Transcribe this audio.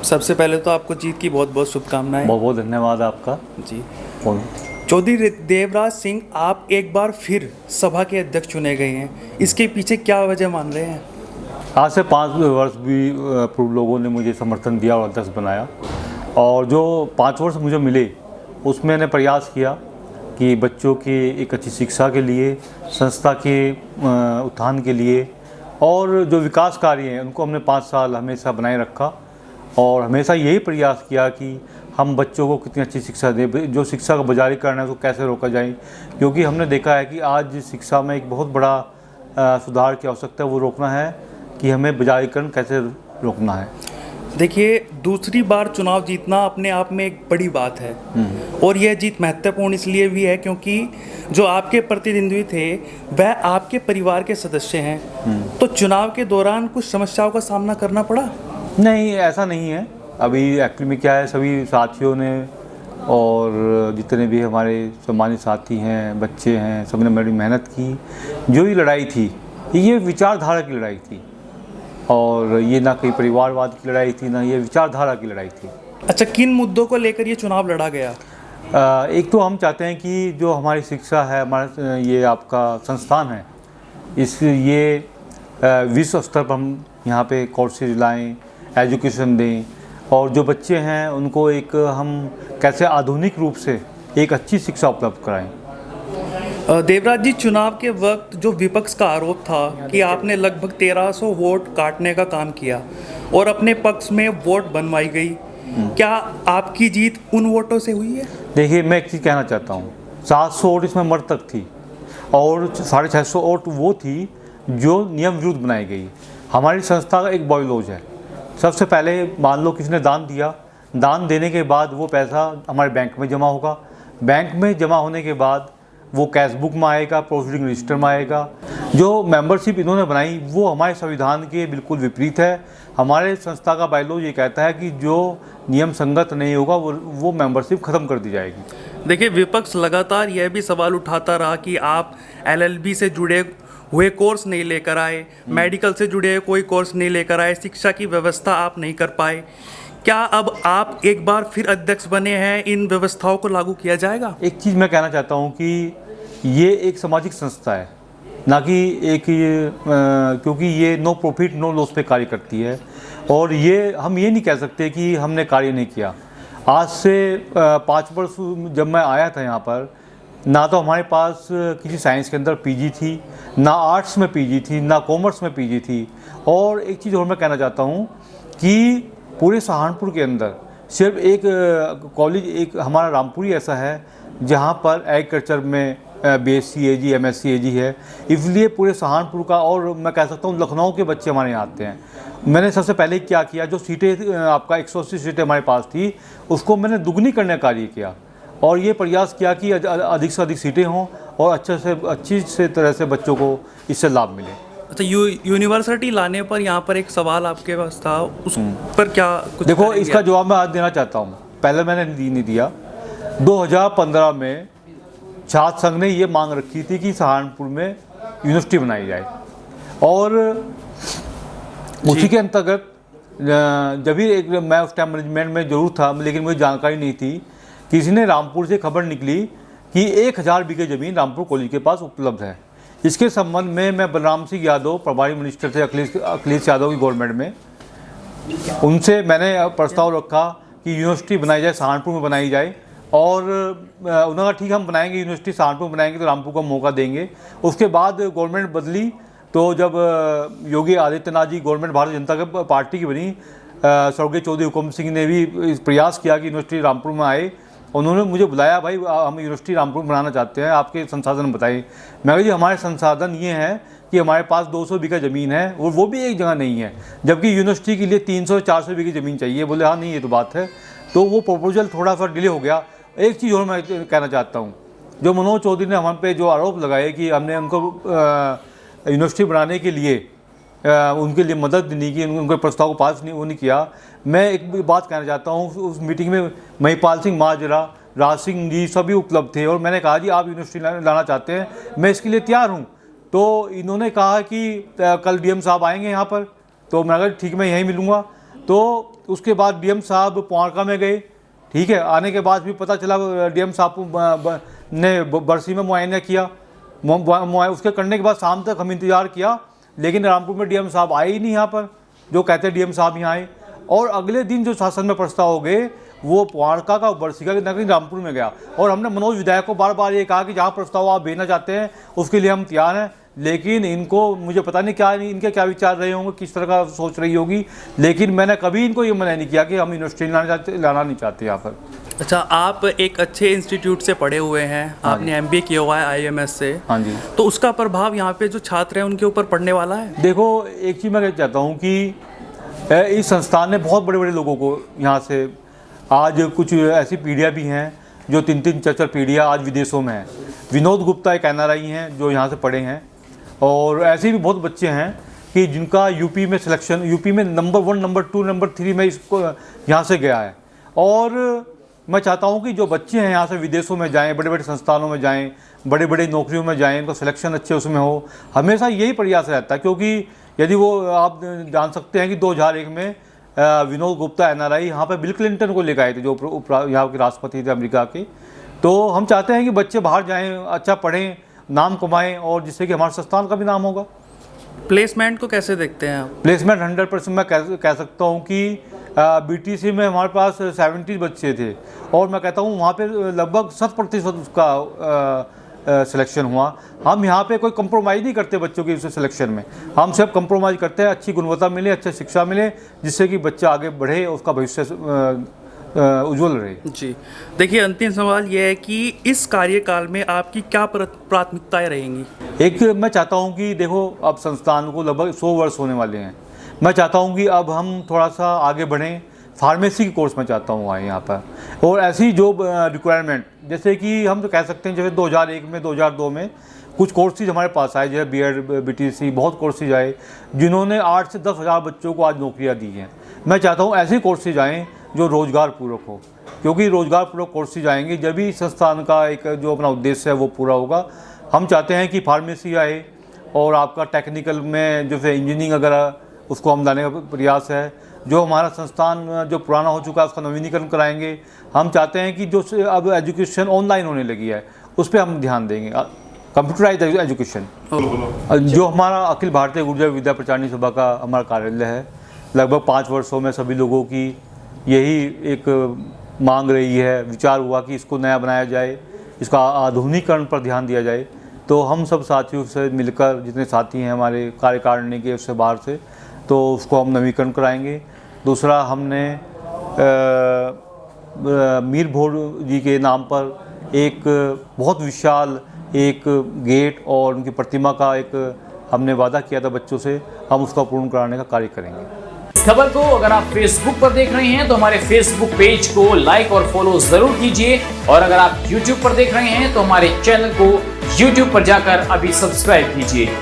सबसे पहले तो आपको जीत की बहुत बहुत शुभकामनाएं। बहुत बहुत धन्यवाद आपका। जी। बोलो। चौधरी देवराज सिंह, आप एक बार फिर सभा के अध्यक्ष चुने गए हैं, इसके पीछे क्या वजह मान रहे हैं? आज से 5 वर्ष भी पूर्व लोगों ने मुझे समर्थन दिया और अध्यक्ष बनाया, और जो 5 वर्ष मुझे मिले उसमें मैंने प्रयास किया कि बच्चों की एक अच्छी शिक्षा के लिए, संस्था के उत्थान के लिए, और जो विकास कार्य हैं उनको हमने 5 साल हमेशा बनाए रखा, और हमेशा यही प्रयास किया कि हम बच्चों को कितनी अच्छी शिक्षा दें, जो शिक्षा का बाजारीकरण है उसको कैसे रोका जाए, क्योंकि हमने देखा है कि आज शिक्षा में एक बहुत बड़ा सुधार की आवश्यकता है, वो रोकना है कि हमें बाजारीकरण कैसे रोकना है। देखिए, दूसरी बार चुनाव जीतना अपने आप में एक बड़ी बात है, और यह जीत महत्वपूर्ण इसलिए भी है क्योंकि जो आपके प्रतिद्वंदी थे वह आपके परिवार के सदस्य हैं। तो चुनाव के दौरान कुछ समस्याओं का सामना करना पड़ा? नहीं, ऐसा नहीं है। अभी एक्चुअली में क्या है, सभी साथियों ने और जितने भी हमारे सम्मानित साथी हैं, बच्चे हैं, सबने बड़ी मेहनत की। जो ये लड़ाई थी ये विचारधारा की लड़ाई थी, और ये ना कोई परिवारवाद की लड़ाई थी, ना ये विचारधारा की लड़ाई थी। अच्छा, किन मुद्दों को लेकर ये चुनाव लड़ा गया? एक तो हम चाहते हैं कि जो हमारी शिक्षा है, हमारा ये आपका संस्थान है, ये विश्व स्तर पर हम यहाँ पे कोर्सेज लाएँ, एजुकेशन दें, और जो बच्चे हैं उनको एक हम कैसे आधुनिक रूप से एक अच्छी शिक्षा उपलब्ध कराएं। देवराज जी, चुनाव के वक्त जो विपक्ष का आरोप था कि आपने लगभग 1300 वोट काटने का काम किया और अपने पक्ष में वोट बनवाई गई, क्या आपकी जीत उन वोटों से हुई है? देखिए, मैं एक चीज़ कहना चाहता हूँ, 700 वोट इसमें मर्तक थी, और 650 वोट वो थी जो नियम विरुद्ध बनाई गई। हमारी संस्था का एक बायलॉज है। सबसे पहले मान लो किसी ने दान दिया, दान देने के बाद वो पैसा हमारे बैंक में जमा होगा, बैंक में जमा होने के बाद वो कैश बुक में आएगा, प्रोसीडिंग रजिस्टर में आएगा। जो मेंबरशिप इन्होंने बनाई वो हमारे संविधान के बिल्कुल विपरीत है। हमारे संस्था का बायलॉज ये कहता है कि जो नियम संगत नहीं होगा वो मेंबरशिप ख़त्म कर दी जाएगी। देखिए, विपक्ष लगातार यह भी सवाल उठाता रहा कि आप LLB से जुड़े हुए कोर्स नहीं लेकर आए, मेडिकल से जुड़े हुए कोई कोर्स नहीं लेकर आए, शिक्षा की व्यवस्था आप नहीं कर पाए। क्या अब आप एक बार फिर अध्यक्ष बने हैं, इन व्यवस्थाओं को लागू किया जाएगा? एक चीज़ मैं कहना चाहता हूँ कि ये एक सामाजिक संस्था है, ना कि एक क्योंकि ये नो प्रॉफिट नो लॉस पे कार्य करती है, और ये हम ये नहीं कह सकते कि हमने कार्य नहीं किया। आज से 5 वर्ष जब मैं आया था यहाँ पर, ना तो हमारे पास किसी साइंस के अंदर PG थी, ना आर्ट्स में PG थी, ना कॉमर्स में PG थी। और एक चीज़ और मैं कहना चाहता हूँ कि पूरे सहारनपुर के अंदर सिर्फ एक कॉलेज, एक हमारा रामपुरी ऐसा है जहाँ पर एग्रीकल्चर में BSc AG MSc AG है। इसलिए पूरे सहारनपुर का, और मैं कह सकता हूँ लखनऊ के बच्चे हमारे यहाँ आते हैं। मैंने सबसे पहले क्या किया, जो सीटें आपका 180 सीटें हमारे पास थी उसको मैंने दुगनी करने का कार्य किया, और ये प्रयास किया कि अधिक से अधिक सीटें हों और अच्छी से तरह से बच्चों को इससे लाभ मिले। अच्छा, यूनिवर्सिटी लाने पर यहाँ पर एक सवाल आपके पास था, उस पर क्या कुछ देखो, इसका जवाब मैं आज देना चाहता हूँ। पहले मैंने नहीं दिया। 2015 में छात्र संघ ने ये मांग रखी थी कि सहारनपुर में यूनिवर्सिटी बनाई जाए, और उसी के अंतर्गत जब भी मैं उस टाइम मैनेजमेंट में जरूर था, लेकिन मुझे जानकारी नहीं थी। किसी ने रामपुर से खबर निकली कि 1000 बीघे ज़मीन रामपुर कॉलेज के पास उपलब्ध है। इसके संबंध में मैं बलराम सिंह यादव, प्रभारी मिनिस्टर थे अखिलेश यादव की गवर्नमेंट में, उनसे मैंने प्रस्ताव रखा कि यूनिवर्सिटी बनाई जाए, सहारनपुर में बनाई जाए। और उन्होंने कहा ठीक, हम बनाएंगे यूनिवर्सिटी, सहारनपुर बनाएंगे तो रामपुर को मौका देंगे। उसके बाद गवर्नमेंट बदली, तो जब योगी आदित्यनाथ जी गवर्नमेंट भारतीय जनता पार्टी की बनी, स्वर्गीय चौधरी हुकुम सिंह ने भी प्रयास किया कि यूनिवर्सिटी रामपुर में आए। उन्होंने मुझे बुलाया, भाई हम यूनिवर्सिटी रामपुर में बनाना चाहते हैं, आपके संसाधन बताइए। मैं कहा जी, हमारे संसाधन ये हैं कि हमारे पास 200 बीघा ज़मीन है, और वो भी एक जगह नहीं है, जबकि यूनिवर्सिटी के लिए 300-400 बीघी ज़मीन चाहिए। बोले हाँ, नहीं ये तो बात है। तो वो प्रपोजल थोड़ा सा डिले हो गया। एक चीज़ और मैं कहना चाहता हूँ, जो मनोज चौधरी ने हम पे जो आरोप लगाए कि हमने उनको यूनिवर्सिटी बनाने के लिए उनके लिए मदद नहीं की, उनके प्रस्ताव को पास नहीं किया। मैं एक बात कहना चाहता हूँ, उस मीटिंग में महिपाल सिंह माजरा, राज सिंह जी सभी उपलब्ध थे, और मैंने कहा जी आप यूनिवर्सिटी लाना चाहते हैं, मैं इसके लिए तैयार हूँ। तो इन्होंने कहा कि कल DM साहब आएंगे यहाँ पर, तो मैं कहा ठीक, मैं यहीं मिलूँगा। तो उसके बाद डीएम साहब पोहाड़का में गए, ठीक है। आने के बाद भी पता चला डीएम साहब ने बरसी में मुआयना किया, उसके करने के बाद शाम तक हम इंतज़ार किया, लेकिन रामपुर में डीएम साहब आए ही नहीं यहाँ पर, जो कहते डीएम साहब यहाँ आए। और अगले दिन जो शासन में प्रस्ताव हो गए वो पोहाड़का का बरसीका की नगरी रामपुर में गया। और हमने मनोज विधायक को बार बार ये कहा कि जहाँ प्रस्ताव आप भेजना चाहते हैं उसके लिए हम तैयार हैं, लेकिन इनको मुझे पता नहीं क्या इनके क्या विचार रहे होंगे, किस तरह का सोच रही होगी, लेकिन मैंने कभी इनको ये मना नहीं किया कि हम यूनिवर्सिटी लाना नहीं चाहते यहाँ पर। अच्छा, आप एक अच्छे इंस्टीट्यूट से पढ़े हुए हैं, आपने एमबीए किया हुआ है आईएमएस से। हाँ जी। तो उसका प्रभाव यहाँ पे जो छात्र हैं उनके ऊपर पड़ने वाला है? देखो, एक चीज़ मैं कहना चाहता हूँ कि इस संस्थान ने बहुत बड़े बड़े लोगों को यहाँ से, आज कुछ ऐसी पीढ़ियाँ भी हैं जो 3-3 4-4 पीढ़ियाँ आज विदेशों में हैं। विनोद गुप्ता एक एनआरआई हैं जो यहाँ से पढ़े हैं, और ऐसे भी बहुत बच्चे हैं कि जिनका यूपी में सिलेक्शन, यूपी में नंबर 1, नंबर 2, नंबर 3 में इसको यहाँ से गया है। और मैं चाहता हूँ कि जो बच्चे हैं यहाँ से विदेशों में जाएं, बड़े बड़े संस्थानों में जाएं, बड़े बड़े नौकरियों में जाएं, इनका सिलेक्शन अच्छे उसमें हो, हमेशा यही प्रयास रहता है। क्योंकि यदि वो, आप जान सकते हैं कि 2001 में विनोद गुप्ता एनआरआई यहाँ पर बिल क्लिंटन को लेकर आए थे, जो यहाँ के राष्ट्रपति थे अमेरिका के। तो हम चाहते हैं कि बच्चे बाहर जाएँ, अच्छा पढ़ें, नाम कमाएं, और जिससे कि हमारे संस्थान का भी नाम होगा। प्लेसमेंट को कैसे देखते हैं आप? प्लेसमेंट 100% मैं कह सकता हूँ कि बीटीसी में हमारे पास 70 बच्चे थे, और मैं कहता हूँ वहाँ पे लगभग 100% उसका सिलेक्शन हुआ। हम यहाँ पे कोई कंप्रोमाइज़ नहीं करते बच्चों की सिलेक्शन में, हम सब कंप्रोमाइज़ करते हैं, अच्छी गुणवत्ता मिले, अच्छी शिक्षा मिले, जिससे कि बच्चा आगे बढ़े, उसका भविष्य उज्जवल रहे। जी, देखिए, अंतिम सवाल ये है कि इस कार्यकाल में आपकी क्या प्राथमिकताएं रहेंगी? एक, मैं चाहता हूं कि देखो, अब संस्थान को लगभग 100 वर्ष होने वाले हैं। मैं चाहता हूं कि अब हम थोड़ा सा आगे बढ़ें, फार्मेसी की कोर्स मैं चाहता हूं आए यहाँ पर, और ऐसी जो रिक्वायरमेंट, जैसे कि हम तो कह सकते हैं जैसे 2001 में 2002 में कुछ कोर्सेज हमारे पास आए, जैसे बीएड, बीटीसी, बहुत कोर्सेज आए जिन्होंने 8 से 10 हज़ार बच्चों को आज नौकरियाँ दी हैं। मैं चाहता हूँ ऐसे कोर्सेज आएँ जो रोज़गार पूरक हो, क्योंकि रोज़गार पूरक कोर्सेज आएंगे जब भी संस्थान का एक जो अपना उद्देश्य है वो पूरा होगा। हम चाहते हैं कि फार्मेसी आए, और आपका टेक्निकल में जैसे इंजीनियरिंग वगैरह उसको हम लाने का प्रयास है। जो हमारा संस्थान जो पुराना हो चुका है उसका नवीनीकरण कराएंगे। हम चाहते हैं कि जो अब एजुकेशन ऑनलाइन होने लगी है उस पर हम ध्यान देंगे, कंप्यूटराइज एजुकेशन। जो हमारा अखिल भारतीय गुर्जर विद्या प्रचारणी सभा का हमारा कार्यालय है, लगभग 5 वर्षों में सभी लोगों की यही एक मांग रही है, विचार हुआ कि इसको नया बनाया जाए, इसका आधुनिकीकरण पर ध्यान दिया जाए। तो हम सब साथियों से मिलकर, जितने साथी हैं हमारे कार्यकारिणी के उससे बाहर से, तो उसको हम नवीकरण कराएंगे। दूसरा, हमने मीर भोर जी के नाम पर एक बहुत विशाल एक गेट और उनकी प्रतिमा का एक हमने वादा किया था बच्चों से, हम उसका पूर्ण कराने का कार्य करेंगे। इस खबर को अगर आप फेसबुक पर देख रहे हैं तो हमारे फेसबुक पेज को लाइक और फॉलो जरूर कीजिए, और अगर आप यूट्यूब पर देख रहे हैं तो हमारे चैनल को यूट्यूब पर जाकर अभी सब्सक्राइब कीजिए।